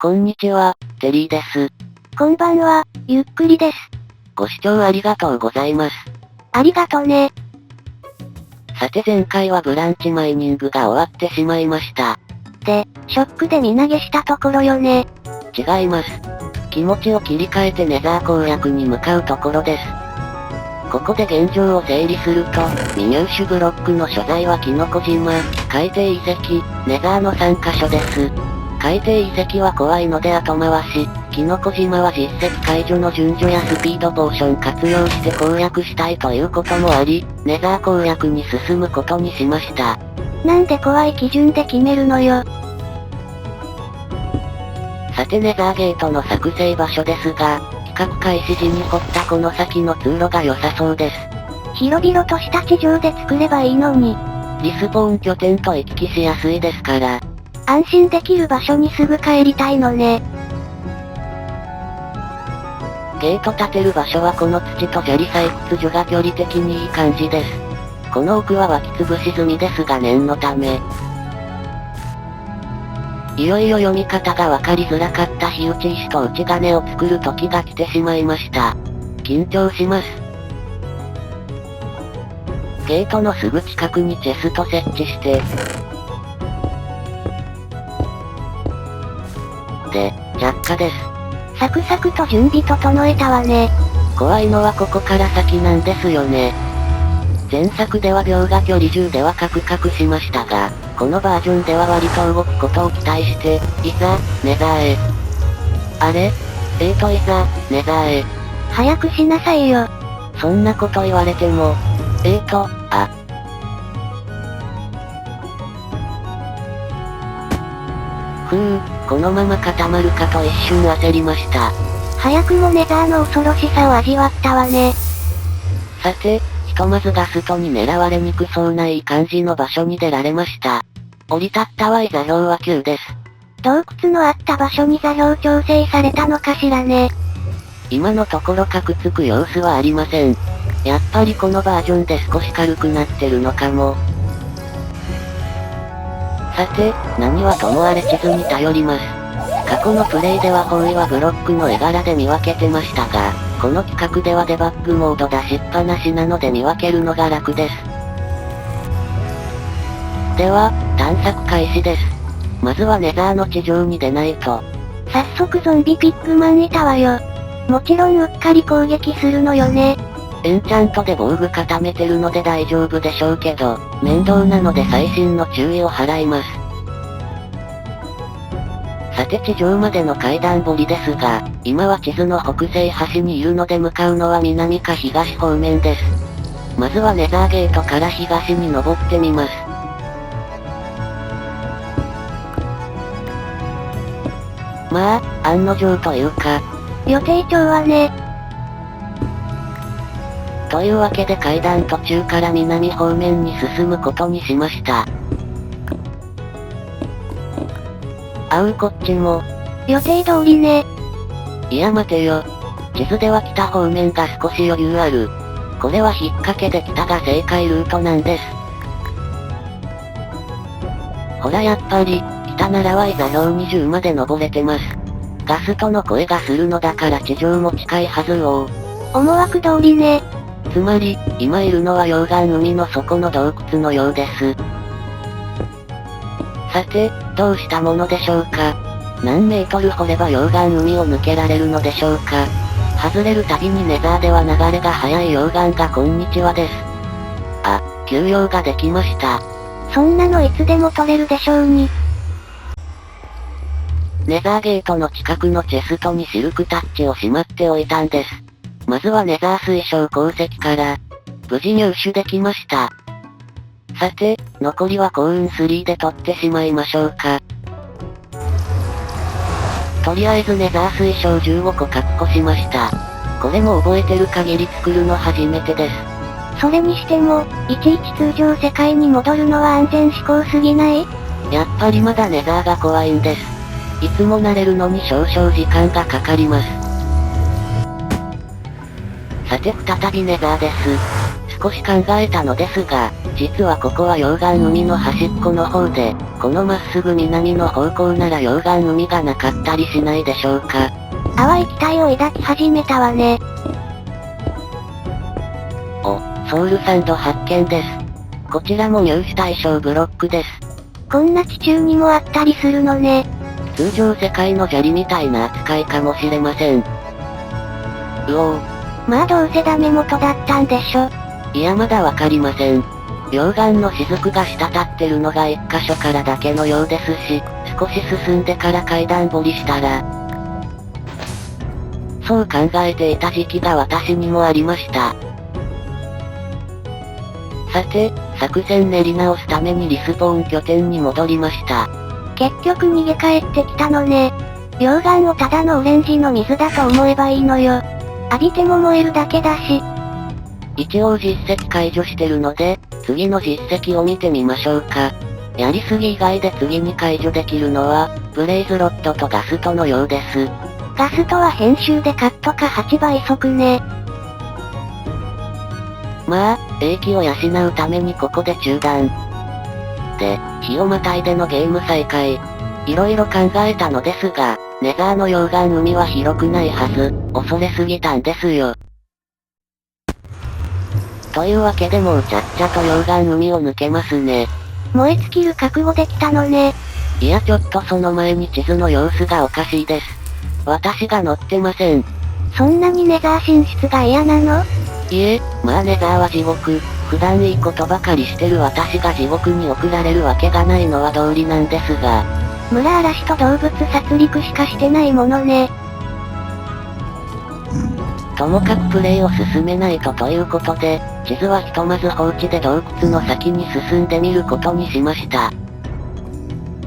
こんにちは、テリーです。こんばんは、ゆっくりです。ご視聴ありがとうございます。ありがとね。さて前回はブランチマイニングが終わってしまいました。で、ショックで身投げしたところよね。違います。気持ちを切り替えてネザー攻略に向かうところです。ここで現状を整理すると、未入手ブロックの所在はキノコ島、海底遺跡、ネザーの3カ所です。海底遺跡は怖いので後回し、キノコ島は実績解除の順序やスピードポーション活用して攻略したいということもあり、ネザー攻略に進むことにしました。なんで怖い基準で決めるのよ。さてネザーゲートの作成場所ですが、企画開始時に掘ったこの先の通路が良さそうです。広々とした地上で作ればいいのに。リスポーン拠点と行き来しやすいですから。安心できる場所にすぐ帰りたいのね。ゲート建てる場所はこの土と砂利採掘所が距離的にいい感じです。この奥は湧き潰し済みですが念のため。いよいよ読み方がわかりづらかった火打ち石と内金を作る時が来てしまいました。緊張します。ゲートのすぐ近くにチェスト設置して、で、着火です。サクサクと準備整えたわね。怖いのはここから先なんですよね。前作では秒が距離銃ではカクカクしましたが、このバージョンでは割と動くことを期待して、いざ、ネザーへ。あれ？いざ、ネザーへ。早くしなさいよ。そんなこと言われても、このまま固まるかと一瞬焦りました。早くもネザーの恐ろしさを味わったわね。さて、ひとまずガストに狙われにくそうないい感じの場所に出られました。降り立ったはい座標は9です。洞窟のあった場所に座標調整されたのかしらね。今のところカクつく様子はありません。やっぱりこのバージョンで少し軽くなってるのかも。さて、何はともあれ地図に頼ります。過去のプレイでは方位はブロックの絵柄で見分けてましたが、この企画ではデバッグモード出しっぱなしなので見分けるのが楽です。では、探索開始です。まずはネザーの地上に出ないと。早速ゾンビピッグマンいたわよ。もちろんうっかり攻撃するのよね。エンチャントで防具固めてるので大丈夫でしょうけど、面倒なので細心の注意を払います。さて地上までの階段堀ですが、今は地図の北西端にいるので向かうのは南か東方面です。まずはネザーゲートから東に登ってみます。まあ、案の定というか、予定調はね。というわけで階段途中から南方面に進むことにしました。こっちも。予定通りね。いや待てよ。地図では北方面が少し余裕ある。これは引っ掛けで北が正解ルートなんです。ほらやっぱり、北ならはい座標20まで登れてます。ガストの声がするのだから地上も近いはずよ。思惑通りね。つまり、今いるのは溶岩海の底の洞窟のようです。さて、どうしたものでしょうか。何メートル掘れば溶岩海を抜けられるのでしょうか。外れるたびにネザーでは流れが速い溶岩がこんにちはです。休養ができました。そんなのいつでも取れるでしょうに。ネザーゲートの近くのチェストにシルクタッチをしまっておいたんです。まずはネザー水晶鉱石から、無事入手できました。さて、残りは幸運3で取ってしまいましょうか。とりあえずネザー水晶15個確保しました。これも覚えてる限り作るの初めてです。それにしても、いちいち通常世界に戻るのは安全志向すぎない？やっぱりまだネザーが怖いんです。いつも慣れるのに少々時間がかかります。さて再びネザーです。少し考えたのですが、実はここは溶岩海の端っこの方で、このまっすぐ南の方向なら溶岩海がなかったりしないでしょうか。淡い期待を抱き始めたわね。お、ソウルサンド発見です。こちらも入手対象ブロックです。こんな地中にもあったりするのね。通常世界の砂利みたいな扱いかもしれません。うおー。まあどうせダメ元だったんでしょ。いやまだわかりません。溶岩の雫が滴ってるのが一箇所からだけのようですし、少し進んでから階段掘りしたら、そう考えていた時期が私にもありました。さて、作戦練り直すためにリスポーン拠点に戻りました。結局逃げ帰ってきたのね。溶岩をただのオレンジの水だと思えばいいのよ。浴びても燃えるだけだし。一応実績解除してるので、次の実績を見てみましょうか。やりすぎ以外で次に解除できるのは、ブレイズロッドとガストのようです。ガストは編集でカットか8倍速ね。まあ、英気を養うためにここで中断。で、日をまたいでのゲーム再開。いろいろ考えたのですが、ネザーの溶岩海は広くないはず、恐れすぎたんですよ。というわけでもうちゃっちゃと溶岩海を抜けますね。燃え尽きる覚悟できたのね。いやちょっとその前に地図の様子がおかしいです。私が乗ってません。そんなにネザー進出が嫌なの？いえ、まあネザーは地獄。普段いいことばかりしてる私が地獄に送られるわけがないのは道理なんですが。村嵐と動物殺戮しかしてないものね。ともかくプレイを進めないとということで、地図はひとまず放置で洞窟の先に進んでみることにしました。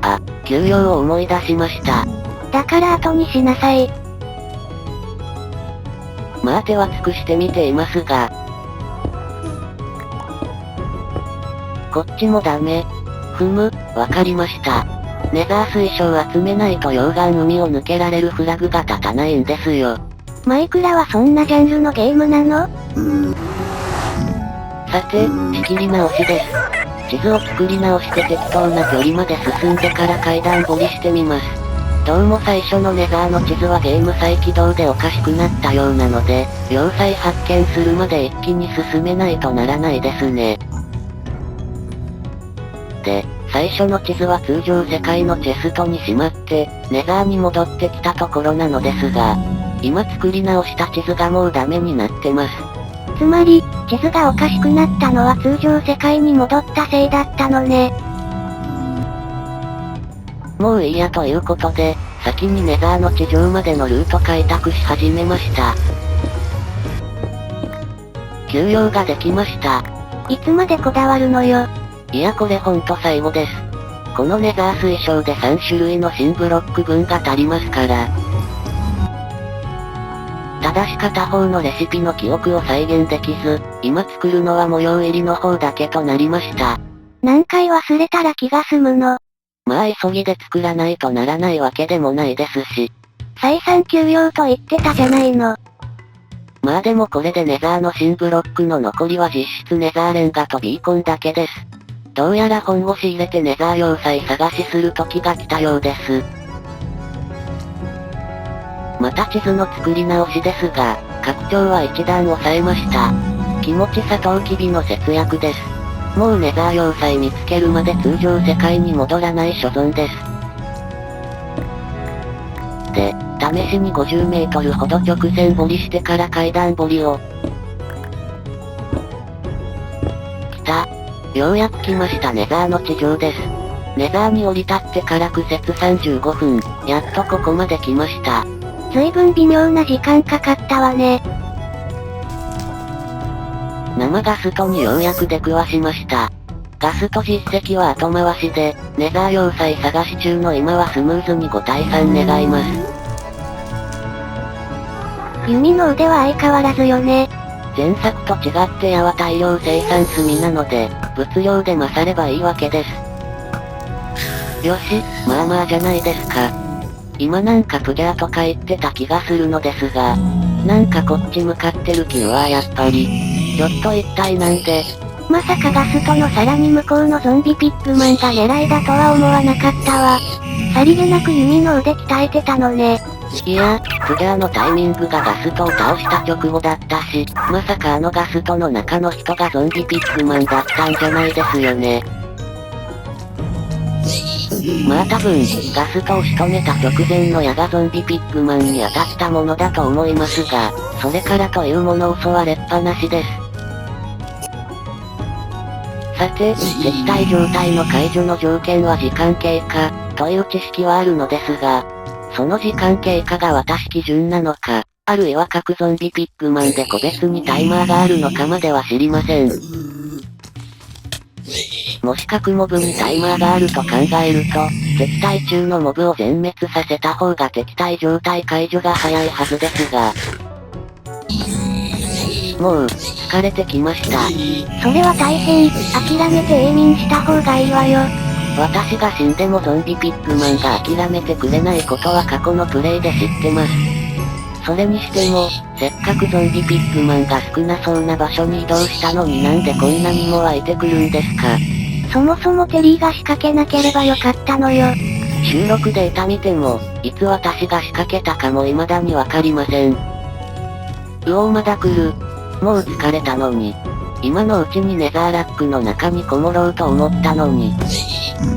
あ、休養を思い出しました。だから後にしなさい。まあ手は尽くしてみていますが。こっちもダメ。ふむ、わかりました。ネザー水晶を集めないと溶岩海を抜けられるフラグが立たないんですよ。マイクラはそんなジャンルのゲームなの？さて、仕切り直しです。地図を作り直して適当な距離まで進んでから階段掘りしてみます。どうも最初のネザーの地図はゲーム再起動でおかしくなったようなので、要塞発見するまで一気に進めないとならないですね。で、最初の地図は通常世界のチェストにしまって、ネザーに戻ってきたところなのですが、今作り直した地図がもうダメになってます。つまり、地図がおかしくなったのは通常世界に戻ったせいだったのね。もういいやということで、先にネザーの地上までのルート開拓し始めました。休養ができました。いつまでこだわるのよ。いやこれほんと最後です。このネザー水晶で3種類の新ブロック分が足りますから。ただし片方のレシピの記憶を再現できず、今作るのは模様入りの方だけとなりました。何回忘れたら気が済むの。まあ急ぎで作らないとならないわけでもないですし。再三休養と言ってたじゃないの。まあでもこれでネザーの新ブロックの残りは実質ネザーレンガとビーコンだけです。どうやら本腰入れてネザー要塞探しする時が来たようです。また地図の作り直しですが、拡張は一段抑えました。気持ちサトウキビの節約です。もうネザー要塞見つけるまで通常世界に戻らない所存です。で、試しに50メートルほど直線掘りしてから階段掘りを。来た。ようやく来ましたネザーの地上です。ネザーに降り立ってから苦節35分、やっとここまで来ました。随分微妙な時間かかったわね。生ガストにようやく出くわしました。ガスト実績は後回しで、ネザー要塞探し中の今はスムーズに5対3願います。弓の腕は相変わらずよね。前作と違って矢は大量生産済みなので、物量で勝ればいいわけです。よし、まあまあじゃないですか。今なんかプギャーとか言ってた気がするのですが、なんかこっち向かってる気はやっぱり。ちょっと一体なんで？まさかガストのさらに向こうのゾンビピッグマンが狙いだとは思わなかったわ。さりげなく弓の腕鍛えてたのね。いや、クリアのタイミングがガストを倒した直後だったし、まさかあのガストの中の人がゾンビピッグマンだったんじゃないですよね。まあ多分、ガストを仕留めた直前の矢がゾンビピッグマンに当たったものだと思いますが、それからというもの襲われっぱなしです。さて、敵対状態の解除の条件は時間経過、という知識はあるのですが、その時間経過が私基準なのか、あるいは各ゾンビピッグマンで個別にタイマーがあるのかまでは知りません。もし各モブにタイマーがあると考えると、敵対中のモブを全滅させた方が敵対状態解除が早いはずですが、もう、疲れてきました。それは大変、諦めて永眠した方がいいわよ。私が死んでもゾンビピッグマンが諦めてくれないことは過去のプレイで知ってます。それにしても、せっかくゾンビピッグマンが少なそうな場所に移動したのになんでこんなにも湧いてくるんですか？そもそもテリーが仕掛けなければよかったのよ。収録データ見ても、いつ私が仕掛けたかも未だにわかりません。うおーまだ来る。もう疲れたのに。今のうちにネザーラックの中にこもろうと思ったのに。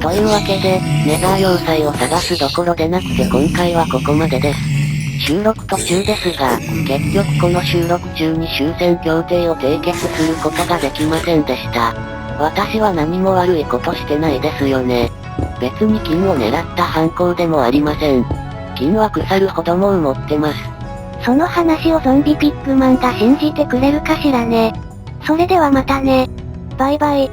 というわけで、ネザー要塞を探すどころでなくて今回はここまでです。収録途中ですが、結局この収録中に終戦協定を締結することができませんでした。私は何も悪いことしてないですよね。別に金を狙った犯行でもありません。金は腐るほども持ってます。その話をゾンビピッグマンが信じてくれるかしらね。それではまたね。バイバイ。